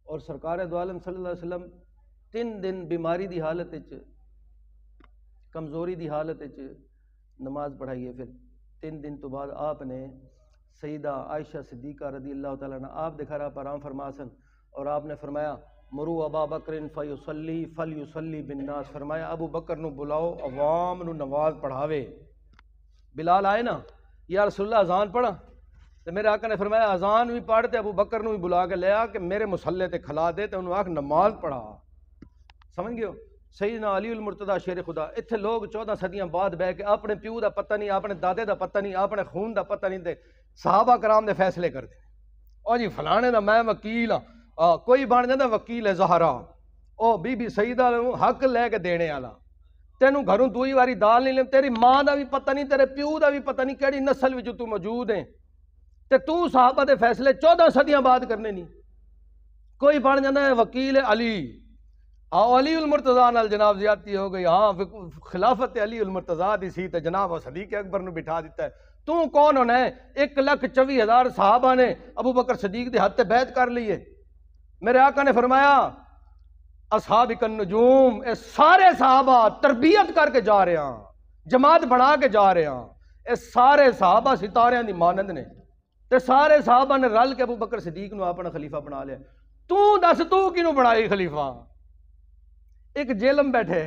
اور سرکار دو عالم صلی اللہ علیہ وسلم 3 دن بیماری دی حالت کمزوری دی حالت نماز پڑھائی ہے. پھر 3 دن تو بعد آپ نے سیدہ عائشہ صدیقہ رضی اللہ تعالیٰ عنہ آپ دکھا رہا پرام فرماسن، اور آپ نے فرمایا مرو ابا بکر فیصلی فلیصلی بالناس، فرمایا ابو بکر نو بلاؤ عوام نو نماز پڑھاوے. بلال آئے نا، یا رسول اللہ اذان پڑھا، تو میرے آقا نے فرمایا اذان بھی پڑھتے ابو بکر نو بھی بلا کے لیا کہ میرے مصلے تے کھلا دے تے انہوں آکھ نماز پڑھا. سمجھ گئے ہو؟ سیدنا علی المرتضیٰ شیر خدا. اتھے لوگ 14 صدیاں بعد بہ کے اپنے پیو دا پتہ نہیں، اپنے دادے دا پتہ نہیں، اپنے خون دا پتہ نہیں، دے صحابہ کرام دے فیصلے کرتے او جی فلانے دا میں وکیل ہاں. کوئی بن جاتا وکیل ہے زہرا، او بی بی سیدہ حق لے کے دینے والا، تینوں گھروں دوئی واری دال نہیں لیں، تیری ماں دا بھی پتہ نہیں، تیرے پیو دا بھی پتہ نہیں کیڑی نسل وچ تو موجود ہیں، تے تو صحابہ دے فیصلے 14 صدیاں بعد کرنے نہیں. کوئی بن جاتا ہے وکیل علی، علی المرتضیٰ نال جناب زیادتی ہو گئی، ہاں خلافت علی المرتضیٰ دی سی تے جناب صدیق اکبر نو بٹھا دیتا ہے. تو کون ہونا ہے؟ 1,24,000 صحابہ نے ابو بکر صدیق دے ہاتھ تے بیعت کر لیے. میرے آقا نے فرمایا اصحاب النجوم، اے سارے صحابہ تربیت کر کے جا رہے ہیں، جماعت بنا کے جا رہے ہیں، اے سارے صحابہ ستاریاں دی مانند نے، تے سارے صحابہ نے رل کے ابو بکر صدیق نو اپنا خلیفہ بنا لیا. تو دس تو کینوں بنائی خلیفہ؟ ایک جیلم بیٹھے،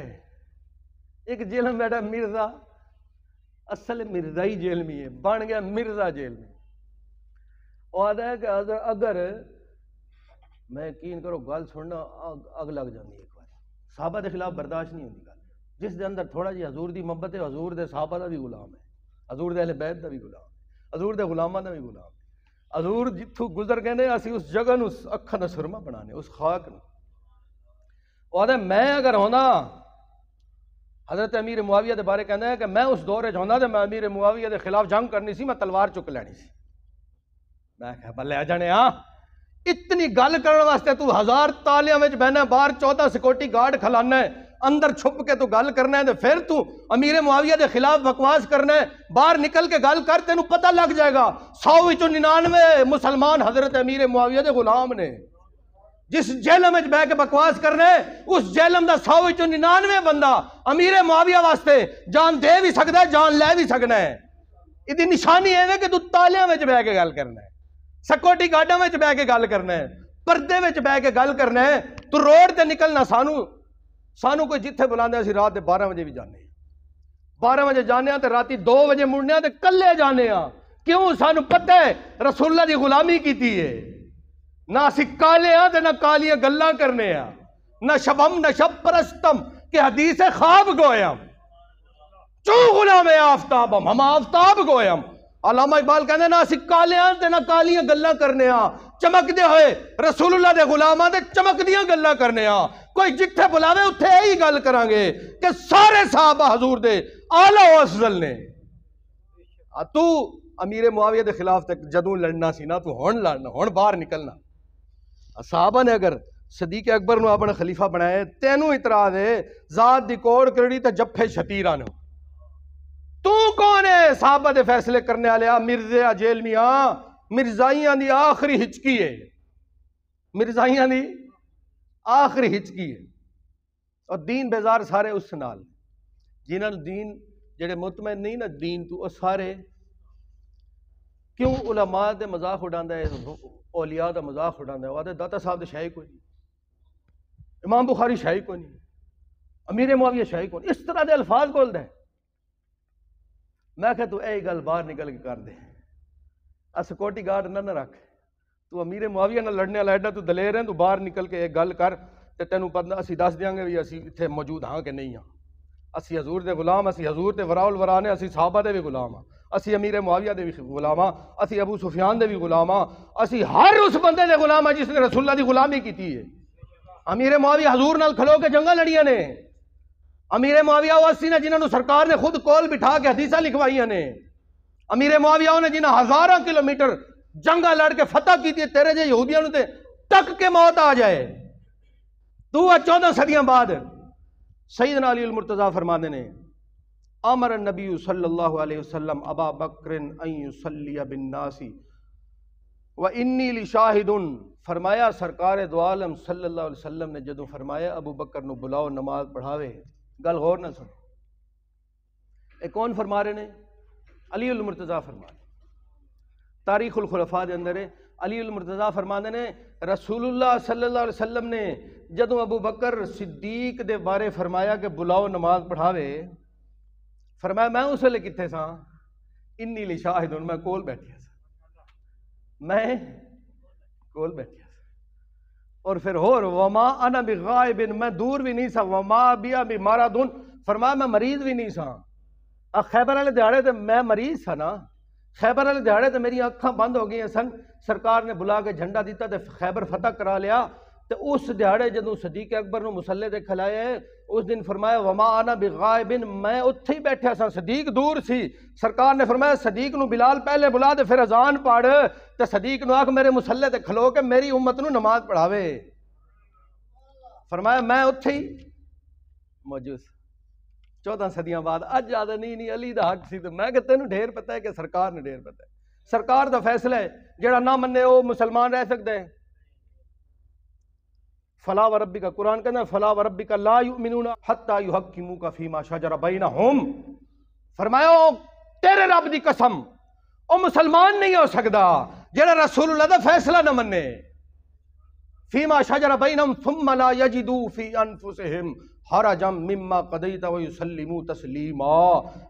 مرزا، اصل مرزا ہی جیل میں ہے، بن گیا مرزا جیل میں. اور آدھا ہے کہ اگر میں یقین کرو گل سننا اگ لگ جاندی ہے. ایک بار صحابہ دے خلاف برداشت نہیں ہوندی گل، جس دے اندر تھوڑا جی حضور دی محبت ہے، حضور دے صحابہ دا بھی غلام ہے، حضور دے اہل بیت دا بھی غلام ہے، حضور دے غلاماں دا بھی غلام ہے. حضور جتھوں گزر گئے نے اسی اس جگہ نو اکھاں دا سرما بنانے، اس خاک نو. اور میں اگر ہونا، حضرت امیر معاویہ دے بارے کہنا ہے کہ میں اس دور ہونا تو میں امیر معاویہ دے خلاف جنگ کرنی سی، میں تلوار چک لینی سی. میں کہا بلے آ جانے ہاں، اتنی گل کرنے واسطے تو 1000 تالیاں وچ بہنا، باہر 14 سیکورٹی گارڈ کھلانا ہے، اندر چھپ کے تو گل کرنا ہے، پھر تو امیر معاویہ دے خلاف بکواس کرنا ہے. باہر نکل کے گل کر، تینوں پتہ لگ جائے گا 100 مسلمان حضرت امیر معاویہ دے غلام نے. جس جیلم میں بہ کے بکواس کرنے، اس جیلم دا 199 بندہ امیر معاویہ واسطے جان دے بھی سکتا ہے، جان لے بھی سکنا ہے. یہ نشانی ہے کہ تو تالیاں میں بہ کے گل کرنا ہے، سیکورٹی گارڈاں میں بہ کے گل کرنا ہے، پردے میں بہ کے گل کرنا ہے. تو روڈ تے نکلنا، سانو کوئی جتھے بلاندے اسی رات دے 12 بجے بھی جانے ہیں، 12 بجے جانے ہیں تے راتی 2 بجے مڑنے ہیں تے کلے جانے ہیں. کیوں؟ سانو پتہ ہے رسول اللہ دی غلامی کیتی ہے. نہ اسی کالے ہاں تے نہ کالیاں گلاں کرنے ہیں، نہ شبم نہ شب پرستم کہ حدیث خواب گویم، چو غلام آفتاب ہم آفتاب گویم. علامہ اقبال کہنے نہ اسی کالے ہاں تے نہ کالیاں گلاں کرنے ہاں، چمک دے ہوئے رسول اللہ دے غلاماں تے چمک دیاں گلاں کرنے ہاں. کوئی جتھے بلاوے اتھے ہی گل کران گے کہ سارے صحابہ حضور دے اعلیٰ و افضل نے. تو امیر معاویہ دے خلاف تک جدوں لڑنا سی نا، تو ہن لڑنا، ہن باہر نکلنا. صحابہ نے اگر صدیق اکبر نو اپنا خلیفہ بنائے، تینوں اعتراض ہے ذات دی کوڑ کرڑی تے جفے شتیراں نو. تو کون ہے صحابہ دے فیصلے کرنے والے؟ مرزے جیل میاں، مرزائیاں دی آخری ہچکی ہے، مرزائیاں دی آخری ہچکی ہے. اور دین بیزار سارے اس نال، جنہاں دین جڑے مطمئن نہیں نا دین تو، سارے کیوں علماء دے مذاق اڑاندا ہے، اولیاء دا مذاق اڑاندا ہے. وہ داتا صاحب دے شاہی کوئی نہیں، امام بخاری شاہی کوئی نہیں، امیر معاویہ شاہی کوئی نہیں، اس طرح دے الفاظ بولدا ہے. میں کہ تو اے گل باہر نکل کے کر دے، سیکورٹی گارڈ نہ رکھ. تو امیر معاویہ نہ لڑنے والا ایڈا تو دلیر ہے، تو باہر نکل کے ایک گل کر تے تینوں پتہ اسی دس دیاں گے بھی اسی اتھے موجود ہاں کہ نہیں ہاں. اسی حضور دے غلام، اسی حضور دے وراء الورا نے، اسی صحابہ دے بھی غلام ہاں، اسی امیر معاویہ دے بھی غلام ہاں، اسی ابو سفیان دے بھی غلام ہاں، اسی ہر اس بندے دے غلام ہاں جس نے رسول اللہ دی غلامی کیتی ہے. امیر معاویہ حضور نال کھلو کے جنگاں لڑیاں نے. امیر معاویہ وہ اسی نے جنہاں نو سرکار نے خود کول بٹھا کے حدیثاں لکھوائیاں نے. امیر معاویہ نے جنہاں 1000 کلومیٹر جنگاں لڑ کے فتح کیتی ہے. تیرے جے یہودیاں نو تے تک کے موت آ جائے. تو 14 صدیاں بعد سیدنا علی المرتضیٰ فرماندے نے امر النبی صلی اللہ علیہ وسلم ابا بکر ان یصلی بالناس وَإِنِّي لِشَاهِدٌ، فرمایا سرکار دو عالم صلی اللہ علیہ وسلم نے جدوں فرمایا ابو بکر نو بلاؤ نماز پڑھاوے، گل غور نہ سنو، اے کون فرما رہے نے؟ علی المرتضیٰ فرما رہے، تاریخ الخلفاء دے اندر علی المرتضیٰ فرماندے نے رسول اللہ صلی اللہ علیہ وسلم نے جدوں ابو بکر صدیق دے بارے فرمایا کہ بلاؤ نماز پڑھاوے، فرمایا میں اس ویلے کتنے سا؟ انی لشاہد، میں کول بیٹھیا سا، میں کول بیٹھیا سا، اور پھر اور وما انا بغائب، میں دور بھی نہیں سا، وما بیا بمرض، فرمایا میں مریض بھی نہیں سا، خیبر والے دیہاڑے تے میں مریض سا نا، خیبر والے دیہاڑے تے میری اکھاں بند ہو گئی سن، سرکار نے بلا کے جھنڈا دیتا تے خیبر فتح کرا لیا، تے اس دیہاڑے جدوں صدیق اکبر نو مسلے تے کھلایا اس دن فرمایا وما انا بغائب، میں اتھے ہی بیٹھا سا، صدیق دور سی، سرکار نے فرمایا صدیق نو بلال پہلے بلا دے پھر اذان پڑھ، تے صدیق نو آکھ میرے مسلے تے کھلو کے میری امت نو نماز پڑھاوے، فرمایا میں اتھے ہی موجود، 14 صدیاں بعد اج زیادہ نہیں علی دا حق سی، تو میں کہ تینوں ڈھیر پتہ ہے کہ سرکار نے ڈھیر پتہ ہے، سرکار دا فیصلہ ہے، جڑا نہ منے وہ مسلمان رہ سکتے ہیں، فلا وربک، قرآن کہنا فلا وربک لا یؤمنون حتی یحکموک فیما شجر بینہم، فرمایا تیرے رب دی قسم او مسلمان نہیں ہو سکدا جڑا رسول اللہ دا فیصلہ نہ منے، فیما شجر بینہم ثم لا یجدوا فی انفسہم حرجا مما قضیت ویسلموا تسلیما،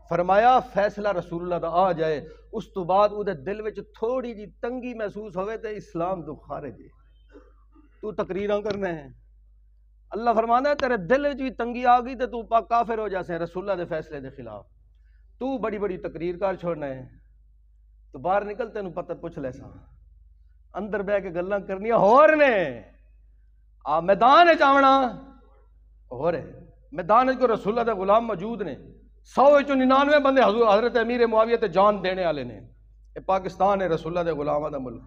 فرمایا فیصلہ رسول اللہ دا آ جائے اس تو بعد او دے دل وچ تھوڑی جی تنگی محسوس ہوئے تے اسلام تو خارج ہے، تو تقریراں کرنا ہے، اللہ فرمانا ہے تیرے دل وچ بھی تنگی آ گئی تے تو پاک کافر ہو جاسے رسول اللہ دے فیصلے دے خلاف، تو بڑی بڑی تقریر کر چھوڑنا ہے، تو باہر نکل تینوں پتہ پوچھ لے سا، اندر بہ کے گلاں کرنیاں ہور نے، آ میدان وچ آونا ہور ہے، میدان وچ کو رسول اللہ دے غلام موجود نے، 100 وچوں 99 بندے حضرت امیر معاویہ تے جان دینے والے نے، یہ پاکستان ہے رسول اللہ دے غلاماں دا ملک۔